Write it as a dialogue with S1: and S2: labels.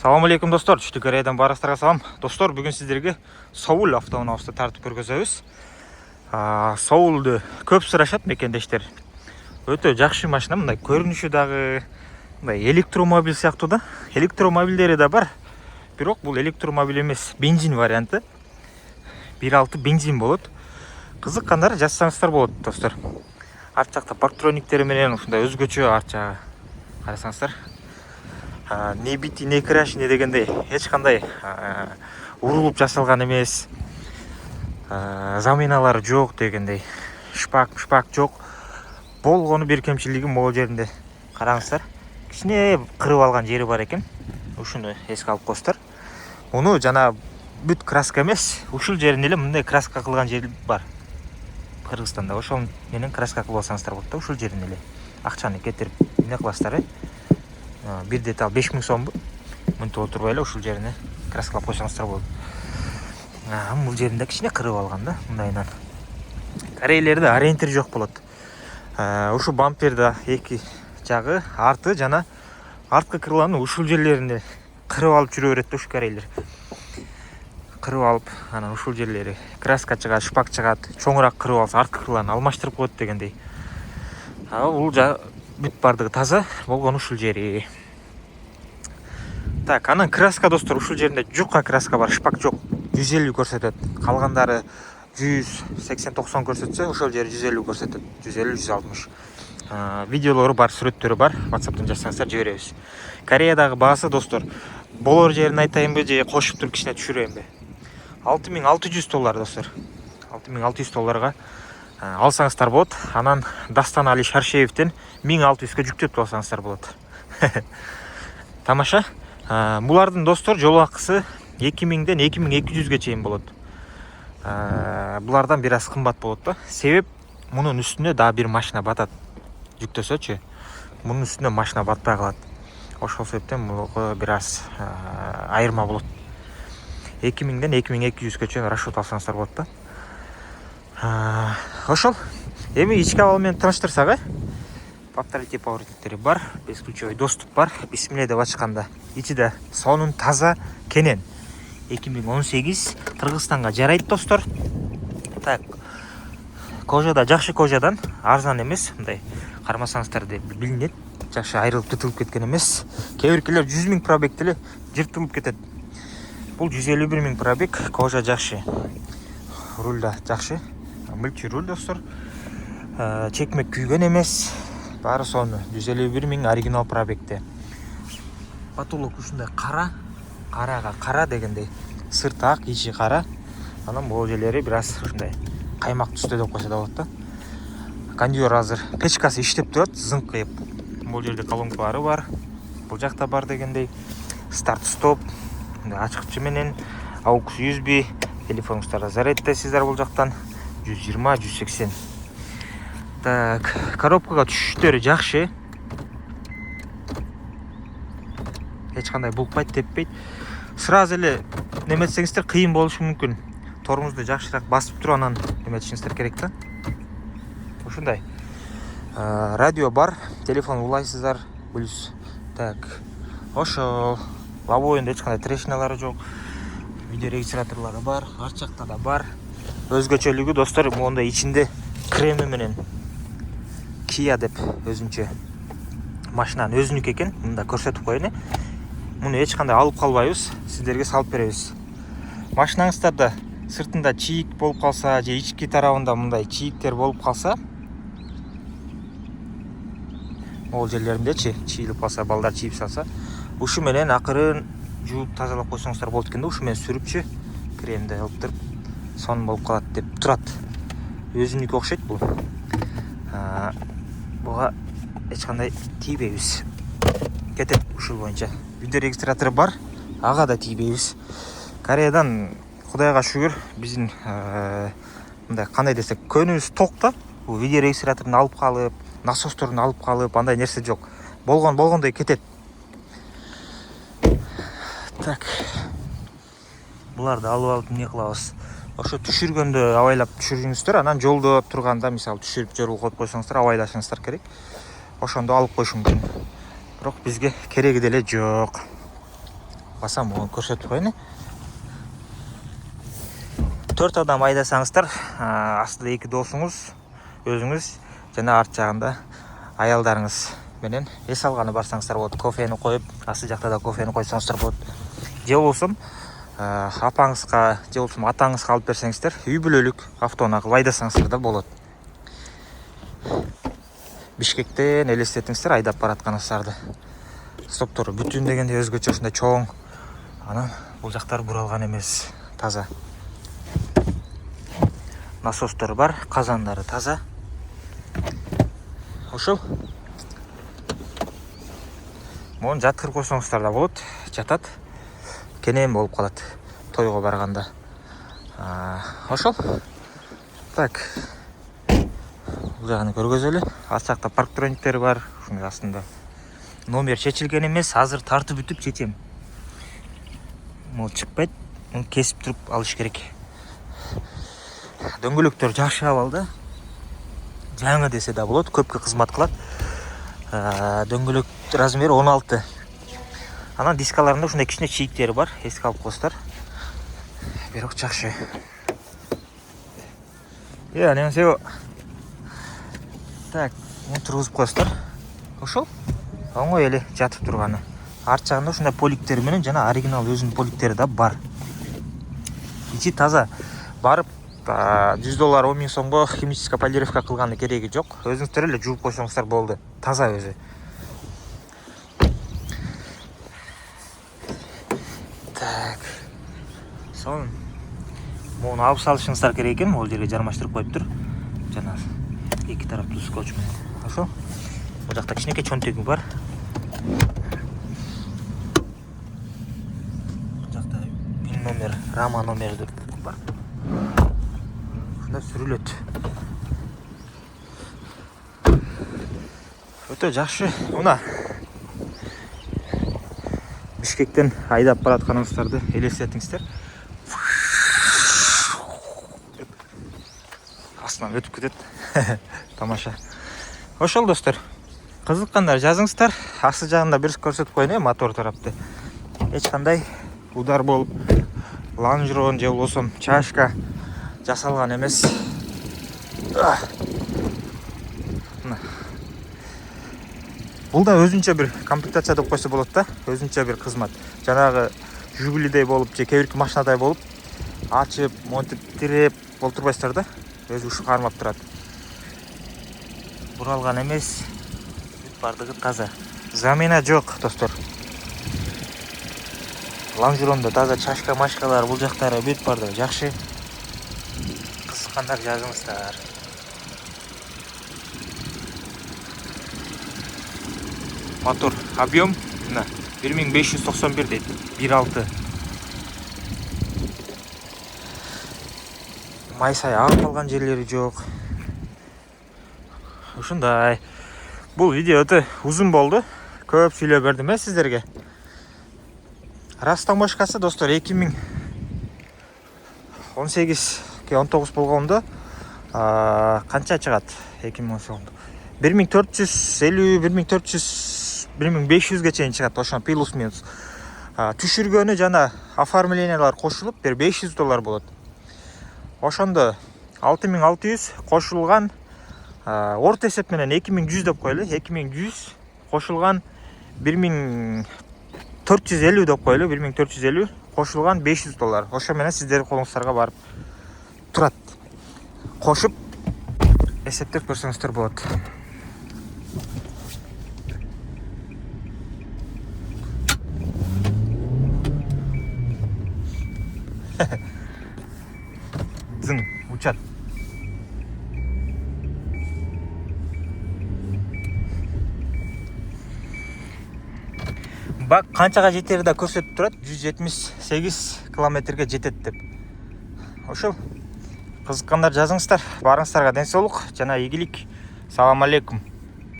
S1: Салам алейкум достор, Түштүк Кореядан барыстарға салам. Достор, бүгін сіздерге Соул автоунаусты тартып көргөзөбүз. Соулду көп сурашат мекендештер. Өтө жакшы машина, мындай көрүнүшү дагы мындай электромобиль сыяктуу да. Электромобилдери да бар. Бирок бул электромобиль эмес, бензин варианты. 1.6 бензин болот. Кызыккандар жазсаңыздар болот достор. Арт жакта парктрониктери менен ушундай өзгөчө арт жагы карасаңыздар. Не бити, не крашене дегендей эч кандай урулуп жасалган эмес, заминалары жок дегендей, шпак жок. Болгону бир кемчилиги могу жеринде караңыздар. Кичине кырып алган жери бар экен. Ушуну эске алып коесуздар. Муну жана бүт краска эмес, ушул жерин эле мындай краска кылган жер бар. Кыргызстанда ошол менен краска кылып алсаңыздар болот да, ушул жерин эле акчаны кетирип эмне кыласыздар? Bir деталь 5000 сомбу. Мынтип отурбай эле ушул жерине краскалап койсоңуздар болот. Бул жеринде кичине кырып алган да, мындайынан. Корейлерде ориентир жок болот. Ушу бамперда эки жагы, арты жана арткы крыланы ушул жерлерине кырып алып жүрө берет да ушу корейлер. Кырып алып, анан ушул жерлери краска чыгат, шпак чыгат, чоңураак кырып алса арткы крыланы алмаштырып коет дегендей. Бул бүт бардыгы таза болгон ушул жери. Так, анан краска достор, ушул жеринде жука краска бар, шпак жок. 150 көрсөтөт. Калгандары 180-90 көрсөтсө, ошол жери 150 көрсөтөт. 150-160. Видеолору бар, сүрөттөрү бар. WhatsApp'тан жазсаңыздар жиберебиз. Кореядагы баасы достор, болор жерин айтайынбы же кошуп туруп кичине түшүрөйүнбү? $6600 достор. $6600 алсаңыздар болот. Анан Дастан Али Шаршеевден 1600-га жүктөп алсаңыздар болот. Тамаша. Булардын достор жол акысы 2000ден 2200-ге чейин болот. Булардан бир аз кымбат болот да. Себеп мунун үстүнө дагы бир машина батат. Жүктөсөчү, мунун үстүнө машина батпай калат. Ошол себептен буга бир аз айырма болот. 2000ден 2200-ге чейин расчет алсаңыздар болот да. Ошол. Эми ички абал менен тааныштырсак, папталити поворотниктери бар, бесключевой доступ бар. Бисмилlah деп ачканда ичи да сонун таза кенен. 2018 Кыргызстанга жарайт достор. Так. Кожа да жакшы кожадан, арзан эмес, мындай кармасаңыздар деп билинет. Жакшы айрылып тытылып кеткен эмес. Кээ биркилер 100 000 пробег эле жыртылып кетет. Бул 151 000 пробег, кожа жакшы. Руль да жакшы. Мылчы руль достор. Чекмек күйгөн эмес. Бары сону 151 000 оригинал пробегте. Потолок ушундай кара дегендей. Сырты ак, ичи кара. Анан бул жерлери бир аз ушундай каймак түстө деп койсо да болот да. Кондиер азыр печкасы иштеп турат, зыңкыйып. Бул жерде колонкалары бар. Бул жакта бар дегендей. Старт стоп, ачкычы менен, AUX USB, телефонуңуздарда заряддайсыздар бул жактан. 120-180. Так, коробкага түшүштөрү жакшы. Эч кандай булпайт, теппейт. Сразу эле неметсеңиздер кыйын болушу мүмкүн. Тормозду жакшыраак басып туруп анан неметишиңиздер керек да. Ушундай. Радио бар, телефон улайсыздар, плюс. Так. Ошол лобоюнда эч кандай трещиналары жок. Видео регистраторлары бар, арт жакта да бар. Өзгөчөлүгү достор, монда ичинде креми менен Kia деп өзүнчө машинанын өзүнүкү экен. Мында көрсөтүп коеюн. Муну эч кандай алып калбайбыз, сиздерге салып беребиз. Машинаңыздарда сыртында чийик болуп калса же ички тарабында мындай чийиктер болуп калса, могул жерлериндечи чийилип калса, балдар чийип салса, ушу менен акырын жууп тазалап койсоңуздар болот экен да. Ушу менен сүрүпчү кремди ылтырып сонун болуп калат деп турат. Өзүнүкү окшойт бул. Буга эч кандай тийбейбиз. Кетет ушул боюнча. Видео регистратору бар, ага да тийбейбиз. Кореядан Кудайга шүгүр биздин мындай кандай десек, көнүбүз ток да. Бул видео регистраторун алып калып, насосторун алып калып, андай нерсе жок. Болгондой кетет. Так. Буларды алып эмне кылабыз? Ошо түшүргөндө абайлап түшүрүңүздөр, анан жолдо турганда, мисалы түшүрүп жөрүл коюп койсоңуздар, абайлашыңыздар керек. Ошондо алып коюш мүмкүн. Бирок бизге кереги деле жок. басам оны көрсетіп қояйын. 4 адам айдасаңыздар, астыда 2 досыңыз, өзіңіз және арт жағында аялдарыңыз менен ес алғаны барсаңыздар болады. Кофені қойып, асты жақта да кофені қойсаңыздар болады. Же болсам апаңызға, же болсам атаңызға алып берсеңіздер, үй бүлөлүк автоунаак айдасаңыздар да болады. Бишкектен элестетиңиздер айдап баратканыңыздарды. Стоптору бүтүн дегенде өзгөчө ушундай чоң. Анан бул жактар буралган эмес, таза. Насостор бар, казандары таза. Ошол. Мон жаткыр койсоңуздар да болот, жатат. Кенен болуп калат тойго барганда. Ошол. Так. Бул жагын көргөзөлү. Ал жакта парктрониктери бар, ушунун астында. Номер чечилген эмес, азыр тартып бүтүп чечем. Мол чыкпайт, муну кесип туруп алыш керек. Дөңгөлөктөр жакшы абалда. Жаңы десе да болот, көпкө кызмат кылат. Дөңгөлөк размери 16. Анан дискаларында ушундай кичине чийиктери бар, эске алып коесуздар. Бирок жакшы. Немесе так, муну тургузуп коесуздар. Ошол. Оңой эле жатып турганы. Арт жагында ушундай поликтери менен жана оригинал өзүнүн поликтери да бар. Ичи таза. Барып $100 $10 000 сомго химическая полировка кылганы кереги жок. Өзүңүздөр эле жууп койсоңуздар болду. Таза өзү. Так. Сон муну алып салышыңыздар керек экен. Ол жерге жармаштырып коюптур. Жана эки тараптуу скотч менен. Ошо. Бул жакта кичинекей чөнтөгү бар. Бул жакта пин номер, рама номери бар. Ушундай сүрүлөт. Өтө жакшы. Мына Бишкектен айдап баратканыңыздарды элестетиңиздер. Астынан өтүп кетет. Тамаша. Ошол достор. Кызыккандар жазыңыздар. Асты жагында бир көрсөтүп коеюн, мотор тарапты. Эч кандай удар болуп, лонжерон же болбосо чашка жасалган эмес. Бул да өзүнчө бир комплектация деп койсо болот да, өзүнчө бир кызмат. Жанагы Жигулидей болуп, же кээ бирки машинадай болуп, ачып, монтип, тиреп олтурбайсыздар да. Өзү ушу кармап турат. Буралган эмес. Бардыгы таза. Замена жок, достор. Лонжеронда таза чашка, машкалар, бул жактары бүт барды. Жакшы. Кызыккандар жазыңыздар. Мотор объем 1591 дейт. 1.6. Майсай агып калган жерлери жок. Ушундай. Бул видео өтө узун болду. Көп сүйлөп бердим сиздерге. Растамошкасы достор 2018-19 болгондо канча чыгат? 2018. 1450-1500ге чейин чыгат, ошо плюс минус. Түшүргөнү жана оформлениялар кошулуп $500 болот. Ошондо 6600 кошулган, орто эсеп менен 2100 деп коелу. 2100 кошулган 1450 деп коелу. 1450 кошулган $500. Ошо менен сиздердин колуңуздарга барып турат. Кошуп эсептеп көрсөңүздөр болот. Зың учат. Бак канчага жетери да көрсөтүп турат. 178 километрге жетет деп. Ошол. Кызыккандар жазыңыздар. Барыңыздарга ден соолук жана ийгилик. Салам алейкум.